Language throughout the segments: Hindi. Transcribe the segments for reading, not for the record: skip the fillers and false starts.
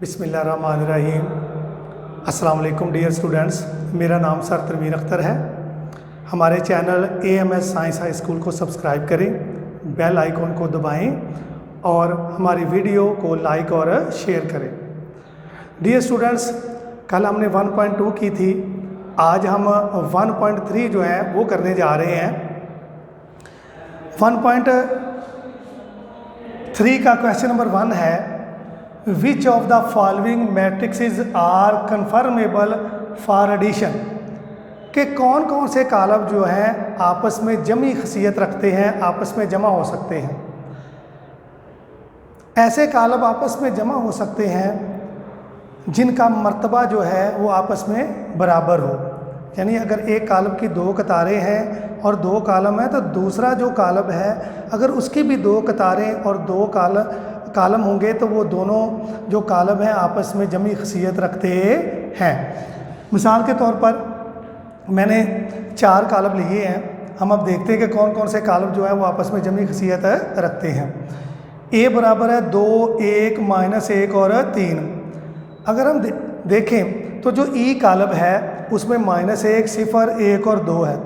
बिस्मिल्लाहिर्रहमानिर्रहीम। अस्सलाम वालेकुम डियर स्टूडेंट्स, मेरा नाम सर तनवीर अख्तर है। हमारे channel AMS science high school को सब्सक्राइब करें, बेल आइकॉन को दबाएं और हमारी वीडियो को लाइक और शेयर करें। डियर स्टूडेंट्स, कल हमने 1.2 की थी, आज हम 1.3 जो है वो करने जा रहे हैं। 1.3 का क्वेश्चन नंबर 1 है, which of the following matrices are conformable for addition, कि कौन कौन से कॉलम जो हैं आपस में जमी खसियत रखते हैं, आपस में जमा हो सकते हैं। ऐसे कॉलम आपस में जमा हो सकते हैं जिनका मर्तबा जो है वो आपस में बराबर हो। यानी अगर एक कॉलम की 2 कतारें हैं और 2 कॉलम हैं, तो दूसरा जो कॉलम है अगर उसकी भी 2 कतारें और 2 कॉलम होंगे तो वो दोनों जो कॉलम हैं आपस में जमी खसियत रखते हैं। मिसाल के तौर पर मैंने 4 कॉलम लिए हैं, हम अब देखते हैं कि कौन कौन से कॉलम जो है वो आपस में जमी खसियत रखते हैं। A बराबर है 2, 1, -1 और 3। अगर हम देखें तो जो E कॉलम है उसमें -1, 0, 1 और 2 है।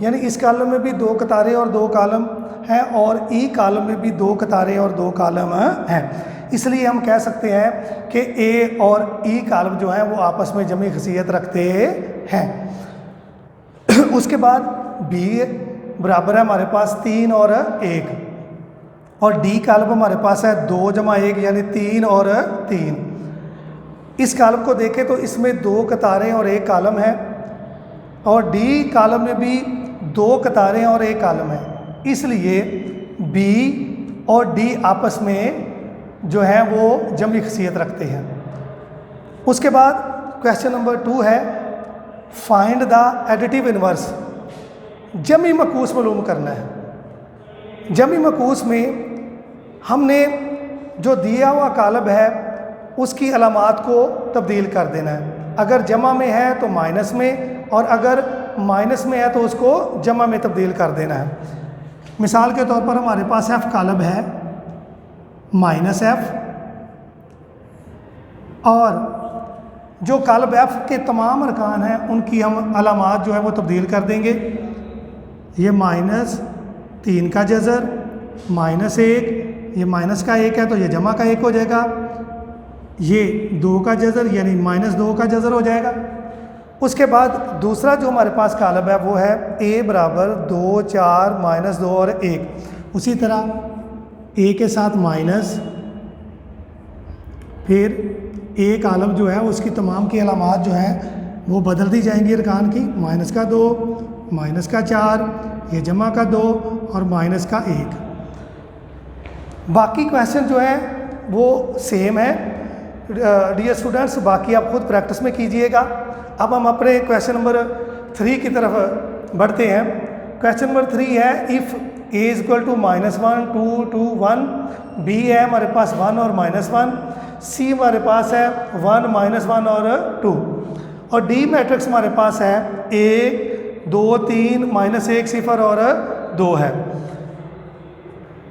यानी इस कॉलम में भी 2 कतारें और 2 कॉलम हैं और E कॉलम में भी 2 कतारें और 2 कॉलम हैं। इसलिए हम कह सकते हैं कि A और E कॉलम जो हैं वो आपस में जमी खसियत रखते हैं। उसके बाद B बराबर है हमारे पास 3 और 1 और D कॉलम हमारे पास है 2 + 1 यानी 3 और 3। इस कॉलम को देखें तो इसमें 2 कतारें और 1 कॉलम है और D कॉलम में भी 2 कतारें और 1 कॉलम है। इसलिए B और D आपस में जो है वो जमी खसियत रखते हैं। उसके बाद क्वेश्चन नंबर 2 है, फाइंड द एडिटिव इनवर्स, जमी मकूस मालूम करना है। जमी मकूस में हमने जो दिया हुआ कॉलम है उसकी अलामात को तब्दील कर देना है। अगर जमा में है तो माइनस में और अगर माइनस में है तो उसको जमा में तब्दील कर देना है। मिसाल के तौर पर हमारे पास F कॉलम है -F और जो कॉलम F के तमाम अरकान हैं उनकी हम अलामात जो है वो तब्दील कर देंगे। ये -3 का जज़र, -1, ये माइनस का 1 है तो ये जमा का 1 हो जाएगा। ये 2 का जज़र यानी -2 का जज़र हो जाएगा। उसके बाद दूसरा जो हमारे पास कॉलम है वो है A बराबर 2, 4, -2 और 1। उसी तरह A के साथ माइनस, फिर A कॉलम जो है उसकी तमाम की अलामात जो हैं वो बदल दी जाएंगी अरकान की। -2, -4, ये जमा का 2 और -1। बाकी क्वेश्चन जो है वो सेम है डियर स्टूडेंट्स, बाकी आप खुद प्रैक्टिस में कीजिएगा। अब हम अपने क्वेश्चन नंबर 3 की तरफ बढ़ते हैं। क्वेश्चन नंबर 3 है, इफ़ A = -1, 2, 2, 1, B है हमारे पास 1 और -1, C हमारे पास है 1, -1 और 2 और D मैट्रिक्स हमारे पास है A 2, 3, -1, 0 और 2 है।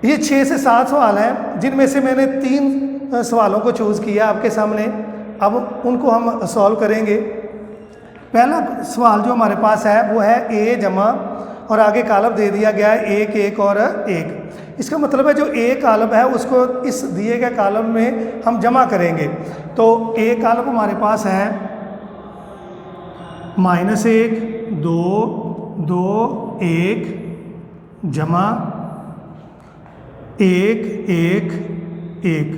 ये 6 से 7 सवाल हैं जिनमें से मैंने 3 सवालों को चूज़ किया आपके सामने। अब उनको हम सॉल्व करेंगे। पहला सवाल जो हमारे पास है वो है A जमा और आगे कॉलम दे दिया गया है 1, 1 और 1। इसका मतलब है जो A कॉलम है उसको इस दिए गए कॉलम में हम जमा करेंगे। तो A कॉलम हमारे पास है -1, 2, 2, 1 जमा 1, 1, 1।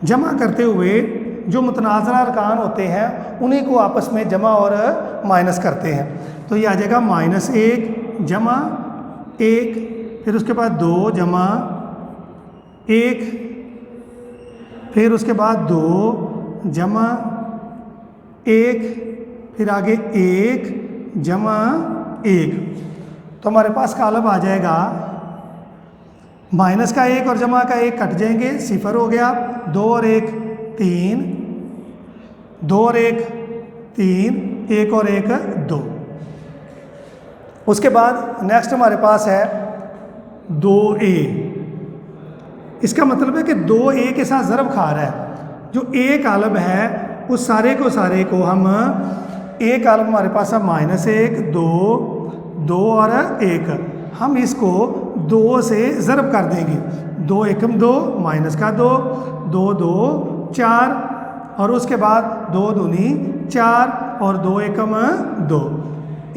जमा करते हुए जो मुतनाज़रा अरकान होते हैं उन्हीं को आपस में जमा और माइनस करते हैं। तो ये आ जाएगा -1 जमा 1, फिर उसके बाद 2 जमा 1, फिर उसके बाद 2 जमा 1, फिर आगे 1 जमा 1। तो हमारे पास कॉलम आ जाएगा माइनस का 1 और जमा का 1 कट जाएंगे, 0 हो गया। 2 और 1 3, 2 और 1 3, 1 और 1 2। उसके बाद नेक्स्ट हमारे पास है 2A। इसका मतलब है कि 2a के साथ ज़रब खा रहा है। जो a कॉलम है उस सारे को हम a कॉलम हमारे पास है -1 2 2 और 1, हम इसको 2 से ज़रब कर देंगे। 2 एकम 2 माइनस का 2 2 2 4 और उसके बाद 2 दूनी 4 और 2 एकम 2।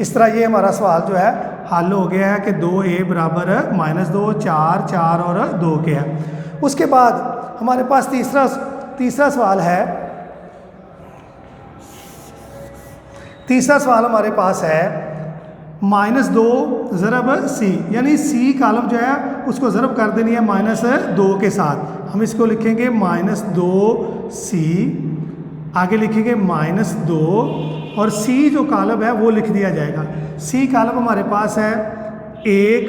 इस तरह ये हमारा सवाल जो है हल हो गया है कि 2a बराबर -2 4 4 और 2 के है। उसके बाद हमारे पास तीसरा सवाल है। तीसरा सवाल हमारे पास है -2 ज़रब c, यानी c कॉलम जो है उसको ज़रब कर देनी है -2 के साथ। हम इसको लिखेंगे -2c, आगे लिखेंगे -2 और c जो कॉलम है वो लिख दिया जाएगा। c कॉलम हमारे पास है 1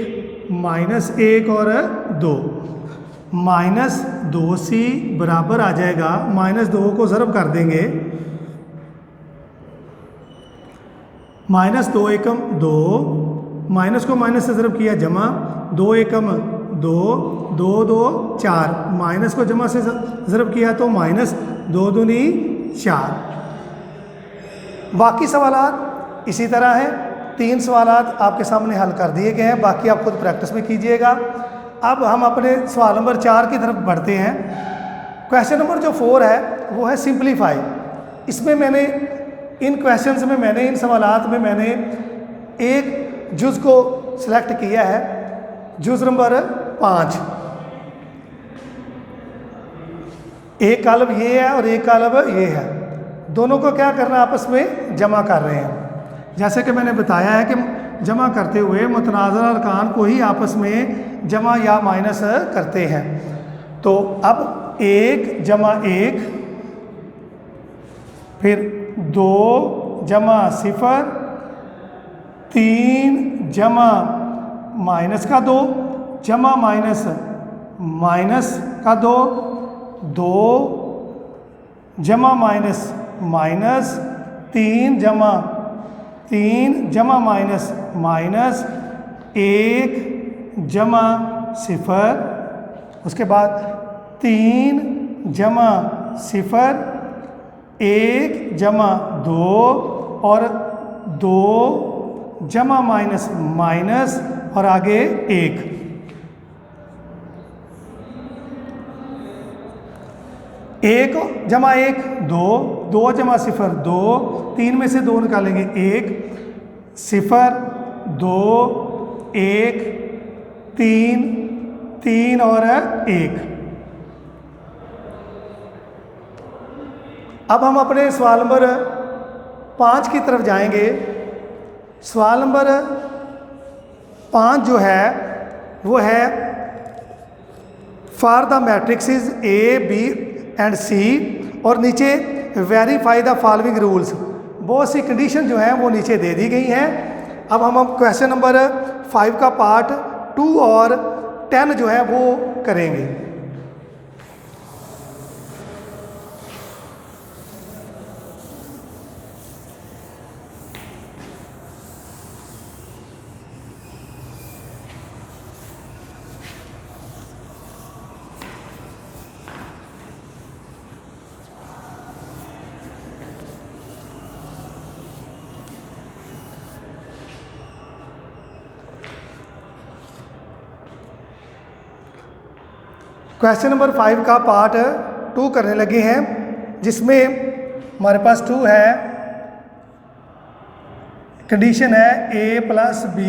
-1 और 2, -2c बराबर आ जाएगा -2 को ज़रब कर देंगे -2 एकम 2, माइनस को माइनस से ज़रब किया जमा 2 एकम 2 2 2 4, माइनस को जमा से ज़रब किया तो -2 दूनी 4। बाकी सवालात इसी तरह हैं। 3 सवालात आपके सामने हल कर दिए गए हैं, बाकी आप खुद प्रैक्टिस में कीजिएगा। अब हम अपने सवाल नंबर 4 की तरफ बढ़ते हैं। क्वेश्चन नंबर जो 4 है वो है सिंप्लीफाई। इसमें मैंने इन सवालात में मैंने एक जुज़ को सिलेक्ट किया है, जुज़ नंबर 5। एक कॉलम ये है और एक कॉलम ये है, दोनों को क्या करना आपस में जमा कर रहे हैं। जैसे कि मैंने बताया है कि जमा करते हुए मुतनाज़िर अरकान को ही आपस में जमा या माइनस करते हैं। तो अब 1 जमा 1, फिर 2 जमा 0, 3 जमा माइनस का 2 जमा माइनस माइनस का 2, 2 जमा माइनस माइनस, 3 जमा 3 जमा माइनस माइनस, 1 जमा 0, उसके बाद 3 जमा 0, 1 जमा 2 और 2 जमा माइनस माइनस और आगे 1। 1 जमा 1 2, 2 जमा 0 2, 3 में से 2 निकालेंगे 1 0 2 1 3 3 और 1। अब हम अपने सवाल नंबर 5 की तरफ जाएंगे। सवाल नंबर 5 जो है वो है for the matrixes A B and C और नीचे वेरीफाई द फॉलोइंग रूल्स। बहुत सी कंडीशन जो है वो नीचे दे दी गई हैं। अब हम क्वेश्चन नंबर 5 का पार्ट 2 और 10 जो है वो करेंगे। क्वेश्चन नंबर 5 का पार्ट 2 करने लगे हैं, जिसमें हमारे पास 2 है। कंडीशन है A plus B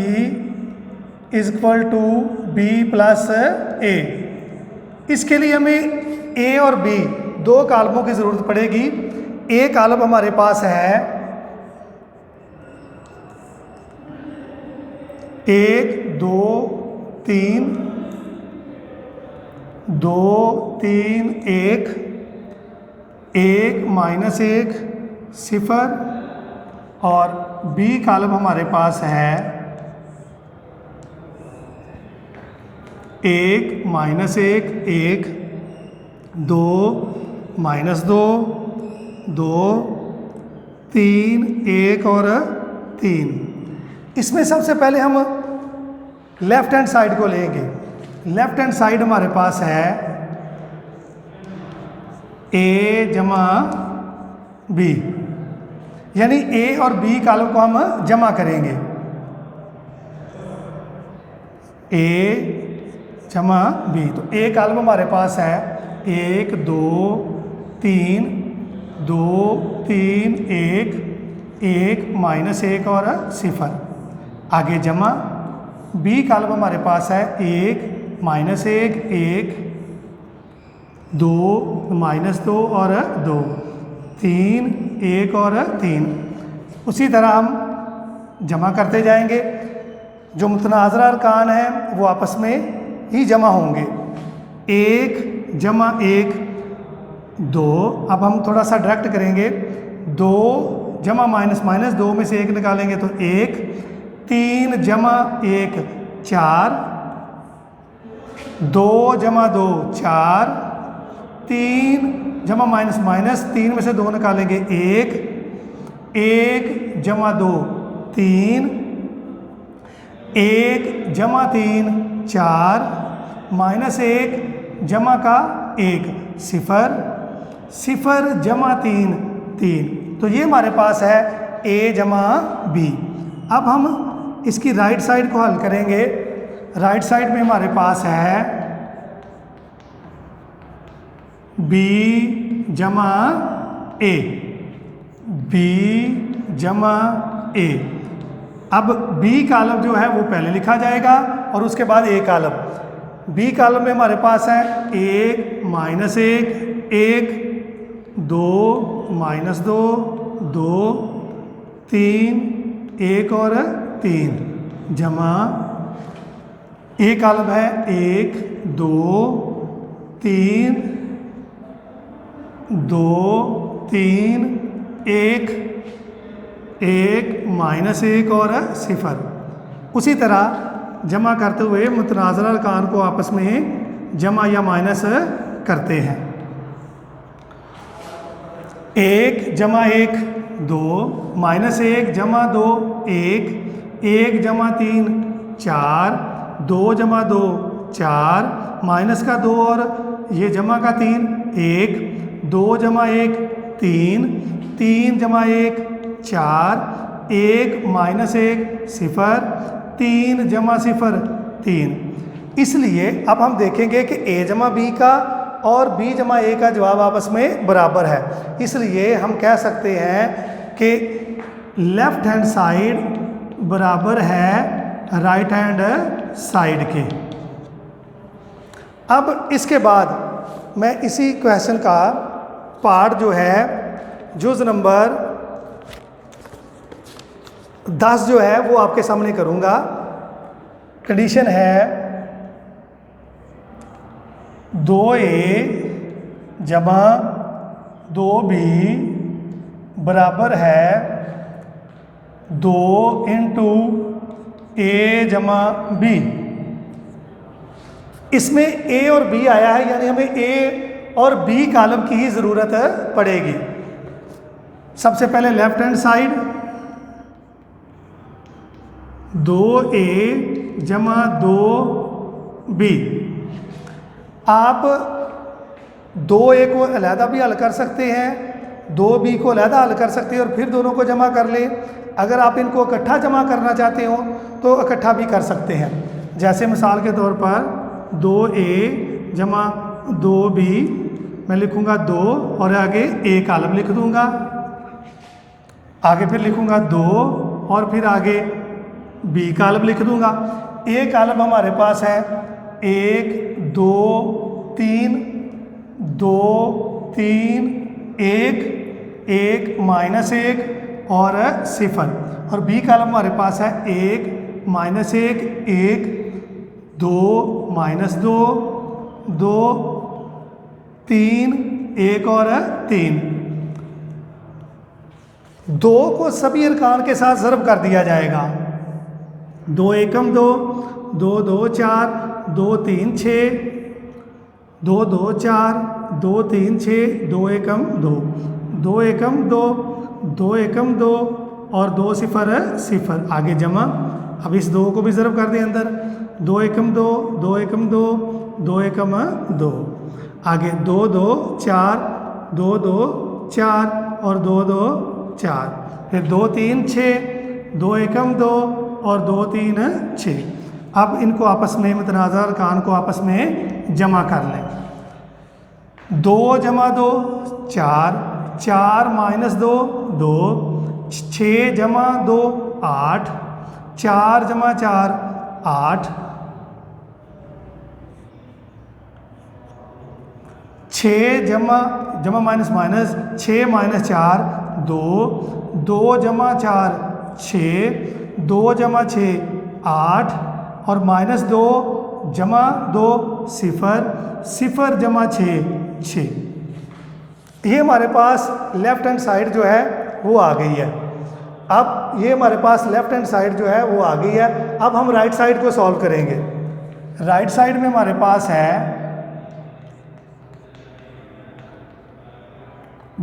is equal to B plus A। इसके लिए हमें A और B 2 कॉलमों की ज़रूरत पड़ेगी। A कॉलम हमारे पास है 1 2 3 2 3 1 1 माइनस 1 0 और B कॉलम हमारे पास है 1 माइनस 1 1 2 माइनस 2 2 3 1 और 3। इसमें सबसे पहले हम लेफ्ट हैंड साइड को लेंगे। लेफ्ट हैंड साइड हमारे पास है ए जमा बी, यानी ए और बी कॉलम को हम जमा करेंगे। ए जमा बी, तो ए कॉलम हमारे पास है 1 2 3 2 3 1 1 -1 और 0। आगे जमा बी कॉलम हमारे पास है 1 -1 1 2 -2 और 2 3 1 और 3। उसी तरह हम जमा करते जाएंगे। जो मुतनाज़रा अरकान है वो आपस में ही जमा होंगे। 1 जमा 1 2। अब हम थोड़ा सा डायरेक्ट करेंगे। 2 जमा -2 में से 1 निकालेंगे तो 1। 3 जमा 1 4। 2 जमा 2 4। 3 जमा -3 में से 2 निकालेंगे 1। 1 जमा 2 3। 1 जमा 3 4 -1 जमा का 1 0 0 जमा 3 3। तो ये हमारे पास है ए जमा बी। अब हम इसकी राइट साइड को हल करेंगे। राइट साइड में हमारे पास है बी जमा ए, बी जमा ए। अब बी कॉलम जो है वो पहले लिखा जाएगा और उसके बाद ए कॉलम। बी कॉलम में हमारे पास है 1 -1 1 2 -2 2 3 1 और 3 जमा ए कॉलम है 1 2 3 2 3 1 1 -1 और 0। उसी तरह जमा करते हुए मुतनाज़रा अरकान को आपस में जमा या माइनस करते हैं। 1 जमा 1 2 -1 जमा 2 1 1 जमा 3 4 2 जमा 2 4 माइनस का 2 और ये जमा का 3 1 2 जमा 1 3 3 जमा 1 4 1 -1 0 3 जमा 0 3। इसलिए अब हम देखेंगे कि ए जमा बी का और बी जमा ए का जवाब आपस में बराबर है। इसलिए हम कह सकते हैं कि लेफ्ट हैंड साइड बराबर है राइट हैंड साइड के। अब इसके बाद मैं इसी क्वेश्चन का पार्ट जो है जुज़ नंबर 10 जो है वो आपके सामने करूँगा। कंडीशन है 2a जमा 2b बराबर है 2 × a जमा b। इसमें a और b आया है, यानी हमें a और b कॉलम की ही ज़रूरत पड़ेगी। सबसे पहले लेफ्ट हैंड साइड 2a जमा 2b। आप 2a को अलहदा भी हल कर सकते हैं, 2b को अलहदा हल कर सकते हैं और फिर दोनों को जमा कर लें। अगर आप इनको इकट्ठा जमा करना चाहते हो तो इकट्ठा भी कर सकते हैं। जैसे मिसाल के तौर पर 2a जमा 2b मैं लिखूँगा 2 और आगे a कॉलम लिख दूँगा, आगे फिर लिखूँगा 2 और फिर आगे b कॉलम लिख दूँगा। a कॉलम हमारे पास है 1 2 3 2 3 1 1 -1 और 0 और b कॉलम हमारे पास है 1 -1 1 2 -2 2 3 1 और 3। 2 को सभी अरकान के साथ ज़र्ब कर दिया जाएगा। 2 एकम 2 2 2 4 2 3 6 2 2 4 2 3 6 2 एकम 2 2 एकम 2 2 एकम 2 और 2 0 0। आगे जमा। अब इस 2 को भी ज़र्ब कर दें अंदर। 2 एकम 2 2 एकम 2 2 एकम 2। आगे 2 2 4 2 2 4 और 2 2 4, फिर 2 3 6, 2 एकम 2 और 2 3 6। अब इनको आपस में मुतनाज़ा अरकान को आपस में जमा कर लें। 2 जमा 2 4, 4 माइनस 2 2, 6 जमा 2 8, 4 जमा 4 8, 6 जमा माइनस माइनस 6 माइनस 4 2, 2 जमा 4 6, 2 जमा 6 8 और माइनस 2 जमा 2 0, 0 जमा 6 6। ये हमारे पास लेफ्ट हैंड साइड जो है वो आ गई है। अब ये हमारे पास लेफ्ट हैंड साइड जो है वो आ गई है। अब हम राइट साइड को सॉल्व करेंगे। राइट साइड में हमारे पास है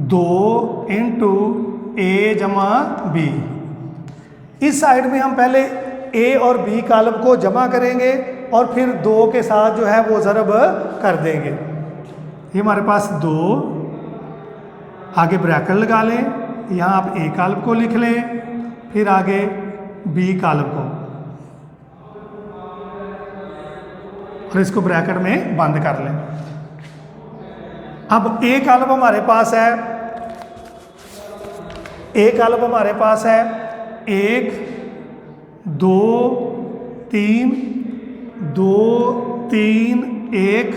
2 इंटू ए जमा बी। इस साइड में हम पहले ए और बी कॉलम को जमा करेंगे और फिर 2 के साथ जो है वो ज़रब कर देंगे। ये हमारे पास 2, आगे ब्रैकेट लगा लें, यहाँ आप ए कॉलम को लिख लें, फिर आगे बी कॉलम को, और इसको ब्रैकेट में बंद कर लें। अब ए कॉलम हमारे पास है, ए कॉलम हमारे पास है 1 2 3 2 3 1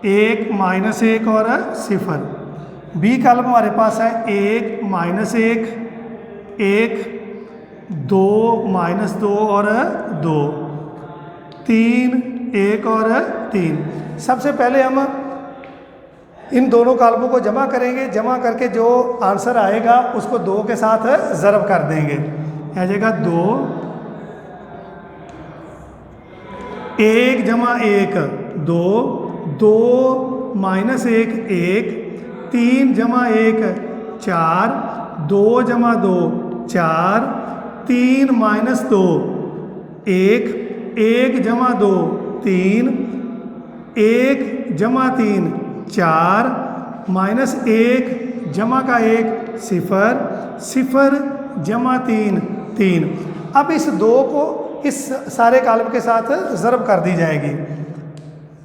1 माइनस 1 और 0। बी कॉलम हमारे पास है 1 माइनस 1 1 2 माइनस 2 और 2 3 1 और 3। सबसे पहले हम इन दोनों कॉलमों को जमा करेंगे। जमा करके जो आंसर आएगा उसको 2 के साथ ज़रब कर देंगे। आ जाएगा 2 1 जमा 1 2 2 माइनस 1 1 3 जमा 1 4 2 जमा 2 4 3 माइनस 2 1 1 जमा 2 3 1 जमा 3 4 माइनस 1 जमा का 1 0 0 जमा 3 3। अब इस 2 को इस सारे कॉलम के साथ ज़रब कर दी जाएगी।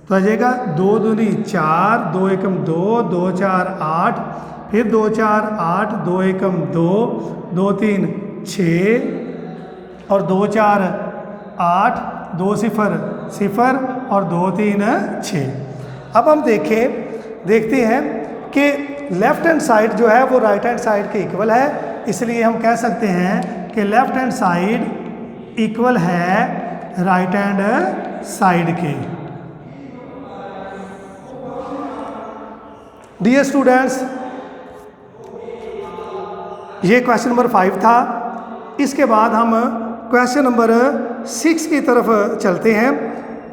तो आ जाएगा 2 दूनी 4, 2 एकम 2, 2 4 8, फिर 2 4 8, 2 एकम 2, 2 3 6 और 2 4 8, 2 0 0 और 2 3 6। अब हम देखते हैं कि लेफ़्ट हैंड साइड जो है वो राइट हैंड साइड के इक्वल है, इसलिए हम कह सकते हैं कि लेफ़्ट हैंड साइड इक्वल है राइट हैंड साइड के। डियर स्टूडेंट्स, ये क्वेश्चन नंबर 5 था। इसके बाद हम क्वेश्चन नंबर 6 की तरफ चलते हैं,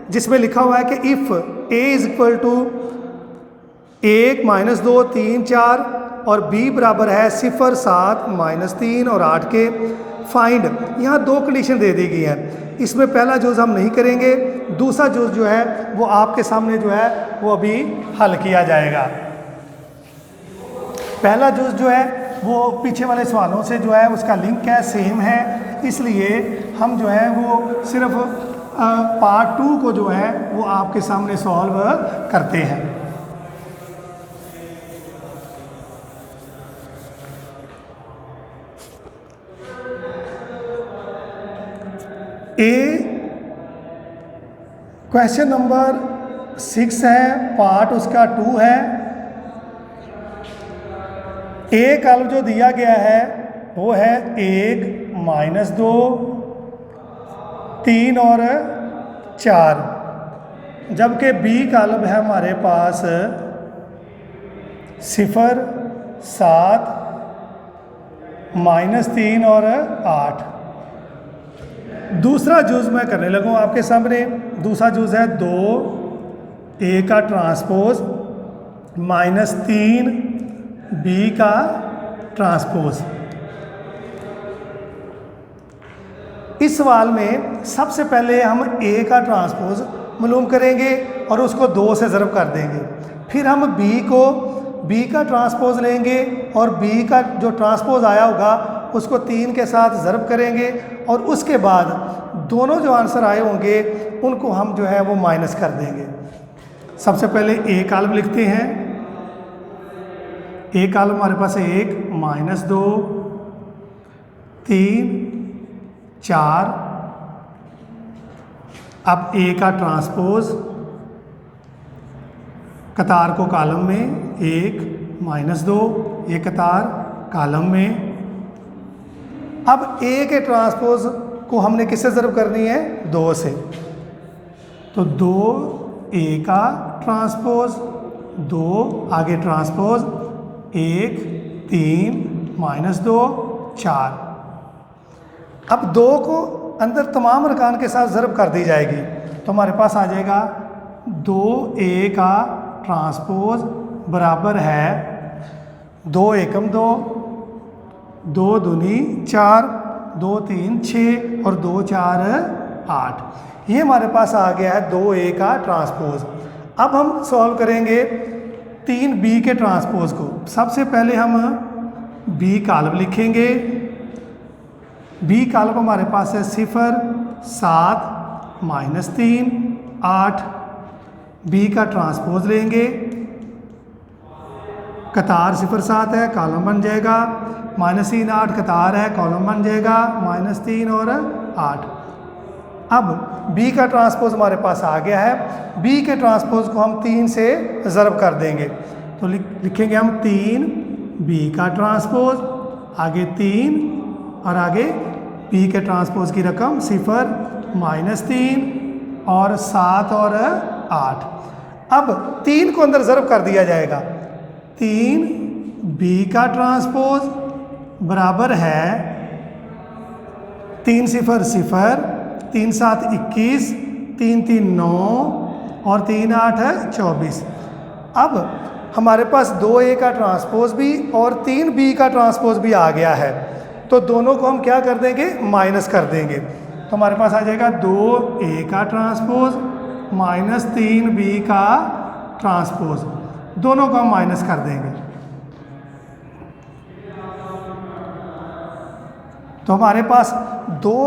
जिसमें लिखा हुआ है कि if A is equal to 1 minus 2 3 4 और b बराबर है 0 7 माइनस 3 और 8 के, फाइंड। यहाँ 2 कंडीशन दे दी गई है। इसमें पहला जुज़ हम नहीं करेंगे, दूसरा जुज़ जो है वो आपके सामने जो है वो अभी हल किया जाएगा। पहला जुज़ जो है वो पीछे वाले सवालों से जो है उसका लिंक है, सेम है, इसलिए हम जो है वो सिर्फ पार्ट 2 को जो है वो आपके सामने सॉल्व करते हैं। ए क्वेश्चन नंबर 6 है, पार्ट उसका 2 है। ए कॉलम जो दिया गया है वो है 1 माइनस 2 3 और 4, जबकि बी कॉलम है हमारे पास 0 7 माइनस 3 और 8। दूसरा जुज़ मैं करने लगूँ आपके सामने। दूसरा जुज़ है 2 ए का ट्रांसपोज माइनस 3 बी का ट्रांसपोज। इस सवाल में सबसे पहले हम ए का ट्रांसपोज मालूम करेंगे और उसको 2 से ज़रब कर देंगे। फिर हम बी को बी का ट्रांसपोज लेंगे और बी का जो ट्रांसपोज आया होगा उसको 3 के साथ ज़र्ब करेंगे और उसके बाद दोनों जो आंसर आए होंगे उनको हम जो है वो माइनस कर देंगे। सबसे पहले ए कॉलम लिखते हैं। ए कॉलम हमारे पास है 1 -2 3 4। अब ए का ट्रांसपोज कतार को कॉलम में 1 -2 ये कतार कॉलम में। अब ए के ट्रांसपोज को हमने किससे ज़र्ब करनी है? 2 से। तो 2 ए का ट्रांसपोज 2 आगे ट्रांसपोज 1 3 -2 4। अब 2 को अंदर तमाम अरकान के साथ ज़र्ब कर दी जाएगी तो हमारे पास आ जाएगा 2 ए का ट्रांसपोज बराबर है 2 एकम 2 2 दूनी 4 2 3 6 और 2 4 8। ये हमारे पास आ गया है 2 ए का ट्रांसपोज। अब हम सॉल्व करेंगे 3 बी के ट्रांसपोज को। सबसे पहले हम बी कॉलम लिखेंगे। बी कॉलम हमारे पास है 0 7 -3 8। बी का ट्रांसपोज लेंगे, कतार 0 7 है कॉलम बन जाएगा, -3 8 कतार है कॉलम बन जाएगा, -3 और 8। अब बी का ट्रांसपोज हमारे पास आ गया है। बी के ट्रांसपोज को हम 3 से ज़र्ब कर देंगे तो लिखेंगे हम 3 बी का ट्रांसपोज, आगे 3 और आगे बी के ट्रांसपोज की रकम 0 -3 और 7 और 8। अब 3 को अंदर ज़र्ब कर दिया जाएगा। 3 बी का ट्रांसपोज बराबर है 3 0 0 3 7 21 3 3 9 और 3 8 24। अब हमारे पास 2 ए का ट्रांसपोज भी और 3 बी का ट्रांसपोज भी आ गया है तो दोनों को हम क्या कर देंगे? माइनस कर देंगे। तो हमारे पास आ जाएगा 2 ए का ट्रांसपोज -3 बी का ट्रांसपोज, दोनों को हम माइनस कर देंगे। तो हमारे पास 2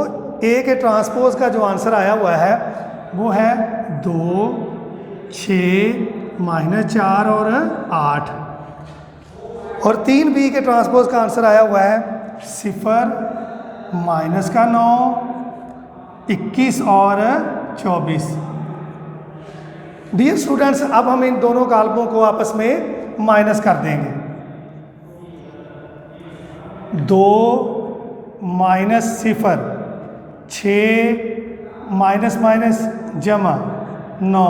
ए के ट्रांसपोज का जो आंसर आया हुआ है वो है 2 6 -4 और 8। और 3 बी के ट्रांसपोज का आंसर आया हुआ है 0 -9 21 और 24। डियर स्टूडेंट्स, अब हम इन दोनों कॉलमों को आपस में माइनस कर देंगे। 2 -0 6 जमा 9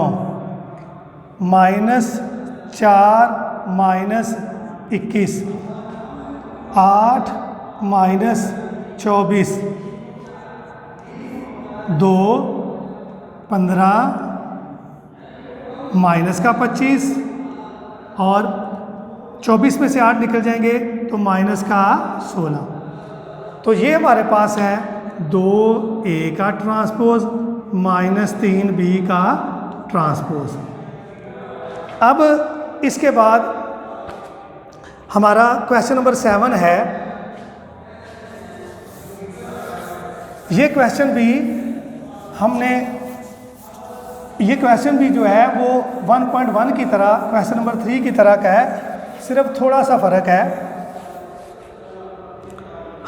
-4 -21 8 -24 2 15 माइनस का 25 और 24 में से 8 निकल जाएंगे तो माइनस का 16। तो ये हमारे पास है 2 ए का ट्रांसपोज -3 बी का ट्रांसपोज। अब इसके बाद हमारा क्वेश्चन नंबर 7 है। ये क्वेश्चन भी जो है वो 1.1 की तरह क्वेश्चन नंबर 3 की तरह का है, सिर्फ थोड़ा सा फ़र्क है।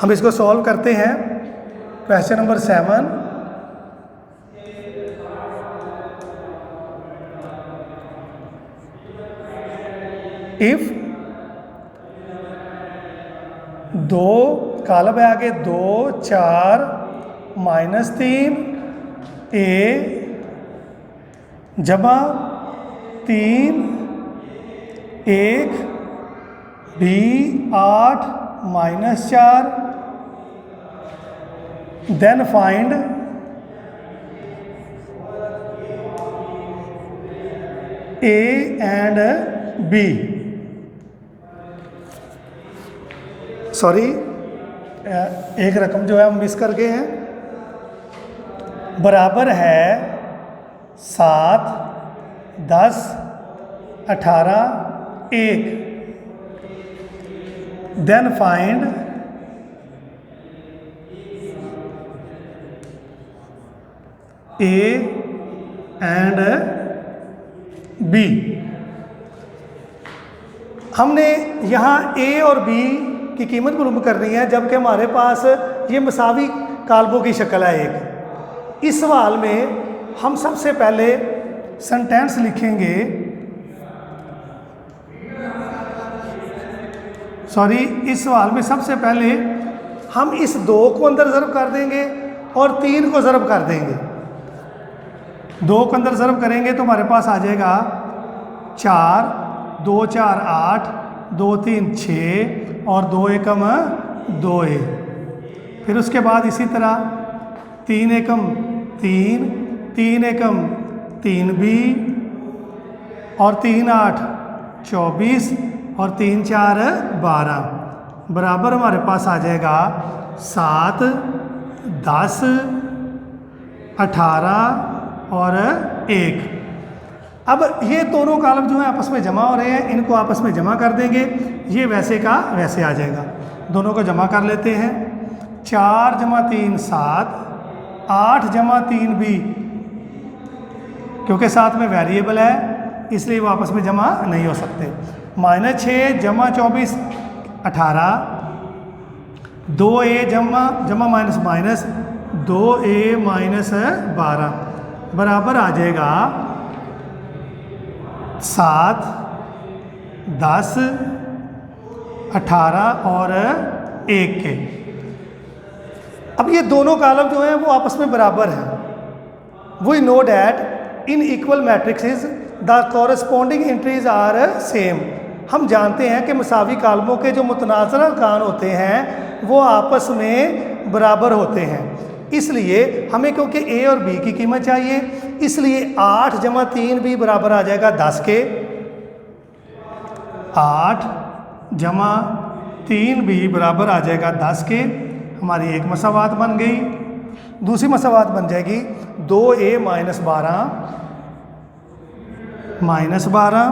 हम इसको सॉल्व करते हैं। क्वेश्चन नंबर 7, इफ 2 कॉलम है आगे 2 4 -3 ए जमा 3 1 B 8 -4 then find A and B. Sorry, एक रकम जो है हम मिस कर गए हैं। बराबर है 7 10 18 1। Then find A and B. हमने यहाँ ए और बी की कीमत मालूम करनी है, जबकि हमारे पास ये मसावी काल्बों की शक्ल है एक। इस सवाल में हम सबसे पहले सेंटेंस लिखेंगे, इस सवाल में सबसे पहले हम इस 2 को अंदर ज़रब कर देंगे और 3 को ज़रब कर देंगे। 2 को अंदर ज़रब करेंगे तो हमारे पास आ जाएगा 4, 2 4 8, 2 3 6 और 2 एकम 2a। फिर उसके बाद इसी तरह 3 एकम 3, 3 एकम 3b और 3 8 24 और 3 4 12 बराबर हमारे पास आ जाएगा 7 10 18 और 1। अब ये दोनों कॉलम जो है आपस में जमा हो रहे हैं, इनको आपस में जमा कर देंगे, ये वैसे का वैसे आ जाएगा। दोनों को जमा कर लेते हैं। 4 जमा 3 7, 8 जमा 3b, क्योंकि साथ में वेरिएबल है इसलिए वो आपस में जमा नहीं हो सकते। -6 जमा 24 18, 2a जमा माइनस माइनस 2a माइनस 12 बराबर आ जाएगा 7 10 18 और 1 के। अब ये दोनों कॉलम जो हैं वो आपस में बराबर हैं। We know that in equal matrices the corresponding entries are same. हम जानते हैं कि मसावी कालमों के जो मुतनाज़िर अरकान होते हैं वो आपस में बराबर होते हैं। इसलिए हमें क्योंकि ए और बी की कीमत चाहिए, इसलिए 8 जमा 3 भी बराबर आ जाएगा 10 के। 8 जमा 3 भी बराबर आ जाएगा 10 के। हमारी एक मसावात बन गई। दूसरी मसावात बन जाएगी 2a माइनस 12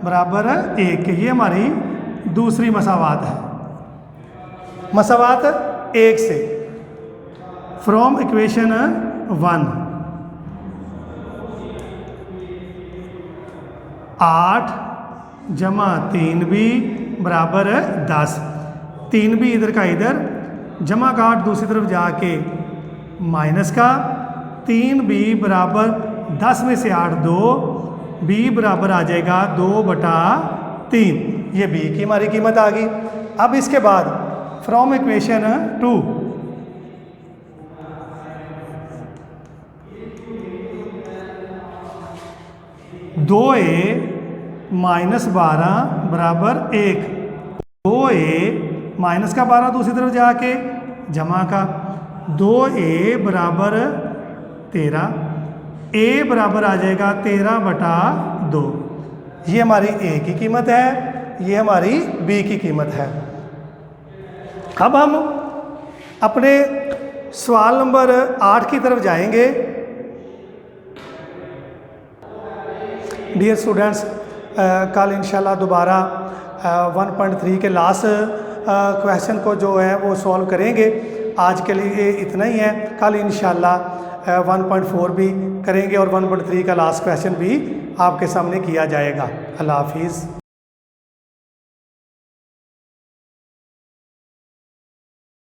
बराबर 1 के। ये हमारी दूसरी मसावात है। मसावात 1 से फ्रॉम इक्वेशन 1 8 जमा 3b बराबर 10। 3b इधर का इधर, जमा का 8 दूसरी तरफ जाके माइनस का 3b बराबर 10 में से 8 2, b बराबर आ जाएगा 2/3। ये b की हमारी कीमत आ गई। अब इसके बाद फ्रॉम इक्वेशन 2 2a माइनस 12 बराबर 1। 2a माइनस का 12 दूसरी तरफ जाके जमा का 2a बराबर 13। a बराबर आ जाएगा 13/2। ये हमारी a की कीमत है, ये हमारी b की कीमत है। अब हम अपने सवाल नंबर 8 की तरफ जाएंगे। डियर स्टूडेंट्स, कल इंशाल्लाह दोबारा 1.3 के लास्ट क्वेश्चन को जो है वो सॉल्व करेंगे। आज के लिए इतना ही है। कल इंशाल्लाह 1.4 भी करेंगे और 1.3 का लास्ट क्वेश्चन भी आपके सामने किया जाएगा। अल्लाह हाफिज़।